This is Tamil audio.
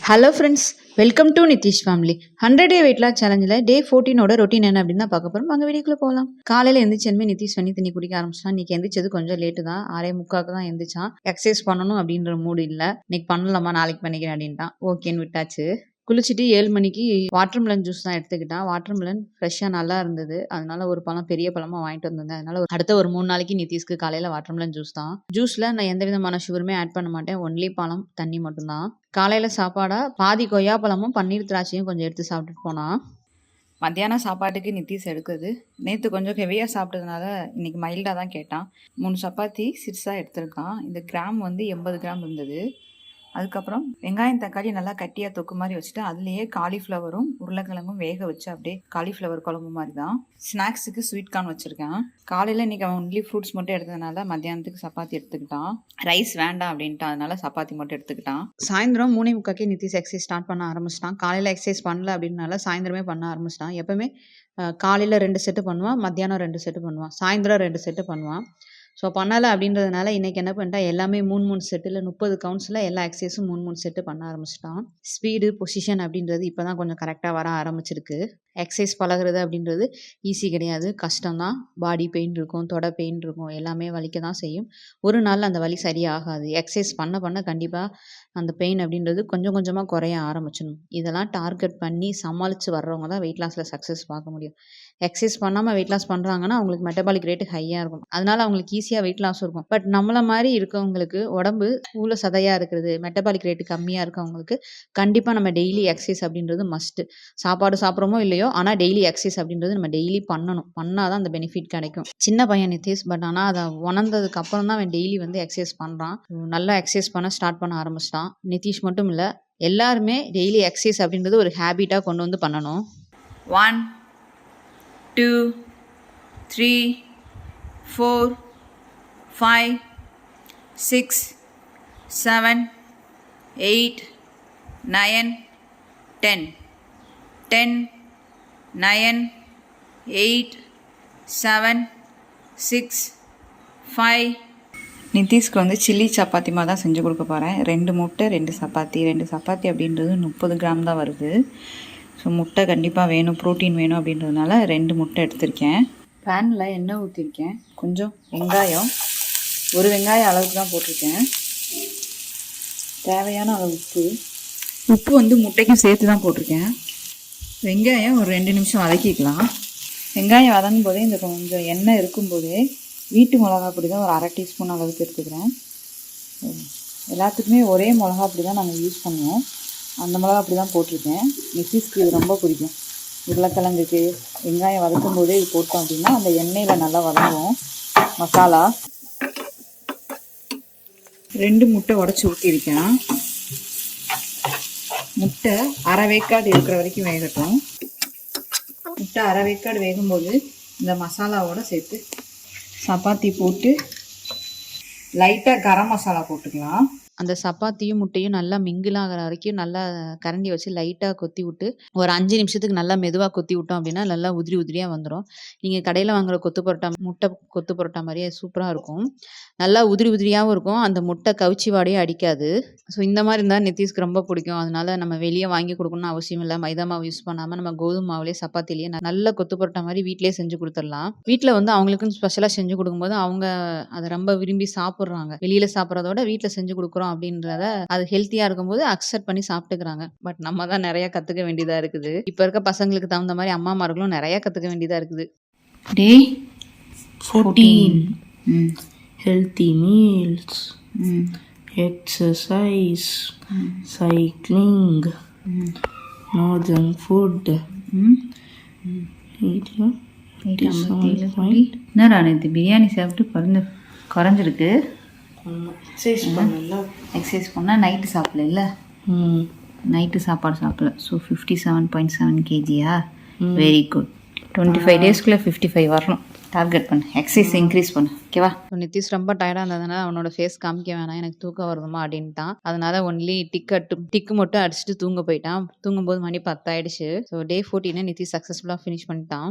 Hello friends, welcome to Nitish family. 100 day weight loss சேலஞ்சில் டே 14ஓட ரொட்டீன் என்ன அப்படின்னு தான் பார்க்க போகிறோம். அங்கே வீடியோக்குள்ளே போகலாம். காலையில் எந்திரிச்சதுமே நிதிஷ் தண்ணி குடிக்க ஆரம்பிச்சிட்டான். இன்னைக்கு எந்திரிச்சது கொஞ்சம் லேட்டு தான், 6:45 தான் எந்திரிச்சான். எக்ஸசைஸ் பண்ணணும் அப்படின்ற மூடு இல்லை. இன்னைக்கு பண்ணலாமா, நாளைக்கு பண்ணிக்கிறேன் அப்படின்ட்டான். ஓகேன்னு விட்டாச்சு. குளிச்சுட்டு 7 மணிக்கு வாட்டர்மெலன் ஜூஸ் தான் எடுத்துக்கிட்டான். வாட்டர்மெலன் ஃப்ரெஷ்ஷாக நல்லா இருந்தது. அதனால ஒரு பழம் பெரிய பழமாக வாங்கிட்டு வந்திருந்தேன். அதனால அடுத்த ஒரு 3 நாளைக்கு நிதிஷ்க்கு காலையில் வாட்டர்மெலன் ஜூஸ் தான். ஜூஸில் நான் எந்த விதமான சுகருமே ஆட் பண்ண மாட்டேன். ஒன்லி பழம், தண்ணி மட்டும்தான். காலையில் சாப்பாடாக பாதி கொய்யாப்பழமும் பன்னீர் திராட்சையும் கொஞ்சம் எடுத்து சாப்பிட்டுட்டு போனான். மத்தியானம் சாப்பாட்டுக்கு நிதிஷ் எடுக்குது. நேற்று கொஞ்சம் ஹெவியாக சாப்பிட்டதுனால இன்றைக்கி மைல்டாக தான் கேட்டான். 3 சப்பாத்தி சிறுசாக எடுத்திருக்கான். இந்த கிராம் வந்து 80 கிராம் இருந்தது. அதுக்கப்புறம் வெங்காயம் தக்காளி நல்லா கட்டியாக தொக்கு மாதிரி வச்சுட்டு அதுலேயே காலிஃப்ளவரும் உருளைக்கிழங்கும் வேக வச்சு அப்படியே காலிஃப்ளவர் குழம்பு மாதிரி தான். ஸ்நாக்ஸுக்கு ஸ்வீட் கார்ன் வச்சுருக்கேன். காலையில் இன்றைக்கி அவன் ஒன்லி ஃப்ரூட்ஸ் மட்டும் எடுத்ததுனால மத்தியானத்துக்கு சப்பாத்தி எடுத்துக்கிட்டான். ரைஸ் வேண்டாம் அப்படின்ட்டு அதனால சப்பாத்தி மட்டும் எடுத்துக்கிட்டான். சாயந்தரம் 3:45 நிதிஷ் எக்ஸசைஸ் ஸ்டார்ட் பண்ண ஆரம்பிச்சிட்டான். காலையில் எக்ஸசைஸ் பண்ணல அப்படின்னால சாயந்தரமே பண்ண ஆரம்பிச்சிட்டான். எப்போவுமே காலையில் 2 செட்டு பண்ணுவான், மத்தியானம் 2 செட்டு பண்ணுவான், சாயந்தரம் 2 செட்டு பண்ணுவான். ஸோ பண்ணலை அப்படின்றதுனால இன்றைக்கி என்ன பண்ணிட்டான், எல்லாமே 3 செட்டில் 30 கவுண்ட்ஸில் எல்லா எக்ஸசைஸும் 3 செட்டு பண்ண ஆரம்பிச்சிட்டான். ஸ்பீடு, பொசிஷன் அப்படின்றது இப்போ தான் கொஞ்சம் கரெக்டாக வர ஆரம்பிச்சிருக்கு. எக்ஸசைஸ் பழகிறது அப்படின்றது ஈஸி கிடையாது, கஷ்டம்தான். பாடி பெயின் இருக்கும், தொடை பெயின் இருக்கும், எல்லாமே வலிக்க தான் செய்யும். ஒரு நாள் அந்த வலி சரியாகாது. எக்ஸசைஸ் பண்ண பண்ண கண்டிப்பாக அந்த பெயின் அப்படின்றது கொஞ்சம் கொஞ்சமாக குறைய ஆரம்பிச்சிடும். இதெல்லாம் டார்கெட் பண்ணி சமாளித்து வர்றவங்க தான் வெயிட் லாஸில் சக்ஸஸ் பார்க்க முடியும். எக்ஸசைஸ் பண்ணாமல் வெயிட் லாஸ் பண்ணுறாங்கன்னா அவங்களுக்கு மெட்டபாலிக் ரேட்டு ஹையாக இருக்கும். அதனால அவங்களுக்கு ஈஸியாக வெயிட் லாஸ் இருக்கும். பட் நம்மளை மாதிரி இருக்கவங்களுக்கு உடம்பு உள்ள சதையாக இருக்கிறது, மெட்டபாலிக் ரேட்டு கம்மியாக இருக்கவங்களுக்கு கண்டிப்பாக நம்ம டெய்லி எக்ஸசைஸ் அப்படின்றது மஸ்ட்டு. சாப்பாடு சாப்பிட்றோமோ இல்லையோ, ஆனால் டெய்லி எக்ஸசைஸ் அப்படின்றது நம்ம டெய்லி பண்ணணும். பண்ணால் தான் அந்த பெனிஃபிட் கிடைக்கும். சின்ன பையன் நிதிஷ், பட் ஆனால் அதை உணர்ந்ததுக்கு அப்புறம் தான் அவன் டெய்லி வந்து எக்ஸசைஸ் பண்ணுறான். நல்லா எக்ஸசைஸ் பண்ண ஸ்டார்ட் பண்ண ஆரம்பிச்சிட்டான். நிதிஷ் மட்டும் இல்லை, எல்லாருமே டெய்லி எக்ஸசைஸ் அப்படின்றது ஒரு ஹேபிட்டாக கொண்டு வந்து பண்ணணும். 1 2 3 4 5 6 7 8 9 10 10 9 8 7 6 5. நிதிஷ்க்கு வந்து சில்லி சப்பாத்தி மாதிரி தான் செஞ்சு கொடுக்க போகிறேன். 2 முட்டை 2 சப்பாத்தி அப்படின்றது 30 கிராம் தான் வருது. ஸோ முட்டை கண்டிப்பாக வேணும், ப்ரோட்டீன் வேணும் அப்படின்றதுனால 2 முட்டை எடுத்திருக்கேன். பேனில் எண்ணெய் ஊற்றிருக்கேன். கொஞ்சம் வெங்காயம், ஒரு வெங்காயம் அளவுக்கு தான் போட்டிருக்கேன். தேவையான அளவு உப்பு வந்து முட்டைக்கும் சேர்த்து தான் போட்டிருக்கேன். வெங்காயம் ஒரு 2 நிமிஷம் வதக்கிக்கலாம். வெங்காயம் வதங்கும் போதே இந்த கொஞ்சம் எண்ணெய் இருக்கும்போதே வீட்டு மிளகா பொடி தான் ஒரு 1/2 டீஸ்பூன் அளவுக்கு எடுத்துக்கிறேன். எல்லாத்துக்குமே ஒரே மிளகா பொடி தான் நாங்கள் யூஸ் பண்ணுவோம். அந்த மிளகா அப்படி தான் போட்டிருக்கேன். நிதிஷ்க்கு இது ரொம்ப பிடிக்கும். உருளைக்கிழங்குக்கு வெங்காயம் வதக்கும் போதே இது போட்டோம் அப்படின்னா அந்த எண்ணெயில் நல்லா வதங்கும் மசாலா. 2 முட்டை உடச்சி ஊற்றிருக்கேன். முட்டை அரை வேக்காடு இருக்கிற வரைக்கும் வேகட்டும். முட்டை அரை வேக்காடு வேகும்போது இந்த மசாலாவோடு சேர்த்து சப்பாத்தி போட்டு லைட்டாக கரம் மசாலா போட்டுக்கலாம். அந்த சப்பாத்தியும் முட்டையும் நல்லா மிங்கிள் ஆகிற வரைக்கும் நல்லா கரண்டி வச்சு லைட்டாக கொத்தி விட்டு ஒரு 5 நிமிஷத்துக்கு நல்லா மெதுவாக கொத்தி விட்டோம் அப்படின்னா நல்லா உதிரி உதிரியாக வந்துடும். நீங்கள் கடையில் வாங்குகிற கொத்து பரோட்டா, முட்டை கொத்து பரோட்டா மாதிரியே சூப்பராக இருக்கும். நல்லா உதிரி உதிரியாகவும் இருக்கும். அந்த முட்டை கவுச்சி வாடையும் அடிக்காது. ஸோ இந்த மாதிரி இருந்தால் நிதிஷ்க்கு ரொம்ப பிடிக்கும். அதனால நம்ம வெளியே வாங்கி கொடுக்கணும்னு அவசியம் இல்லை. மைதா மாவு யூஸ் பண்ணாமல் நம்ம கோதுமை மாவுலேயே சப்பாத்திலேயே நல்ல கொத்து பரோட்டா மாதிரி வீட்டிலேயே செஞ்சு கொடுத்துடலாம். வீட்டில் வந்து அவங்களுக்குன்னு ஸ்பெஷலாக செஞ்சு கொடுக்கும்போது அவங்க அதை ரொம்ப விரும்பி சாப்பிட்றாங்க. வெளியில் சாப்பிட்றதோட வீட்டில் செஞ்சு கொடுக்குறோம் அப்படின்றத அது ஹெல்த்தியாக இருக்கும்போது அக்செப்ட் பண்ணி சாப்பிட்டுக்கிறாங்க. பட் நம்ம தான் நிறைய கற்றுக்க வேண்டியதாக இருக்குது. இப்போ இருக்க பசங்களுக்கு தகுந்த மாதிரி அம்மாமார்களும் நிறைய கற்றுக்க வேண்டியதாக இருக்குது. டே 14 healthy meals, exercise, cycling, no junk food. என்னடா நேற்று பிரியாணி சாப்பிட்டு குறைஞ்சிருக்கு. எக்ஸசைஸ் பண்ணால் நைட்டு சாப்பிடல இல்லை, நைட்டு சாப்பாடு சாப்பிடல. ஸோ 57.7 kgயா? Very good. 25 டேஸ்க்குள்ளே 55 வரணும். டார்கெட் பண்ணு, எக்ஸசைஸ் இன்க்ரீஸ் பண்ணு, ஓகேவா? ஸோ நிதிஷ் ரொம்ப டயர்டாக இருந்ததுனால அவனோட ஃபேஸ் காமிக்க வேணாம், எனக்கு தூக்கம் வருதுமா அப்படின்ட்டான். அதனால ஒன்லி டிக்கு மட்டும் அடிச்சுட்டு தூங்க போயிட்டான். தூங்கும்போது மணி 10 ஆயிடுச்சு. ஸோ டே 14 நிதிஷ் சக்ஸஸ்ஃபுல்லாக ஃபினிஷ் பண்ணிட்டான்.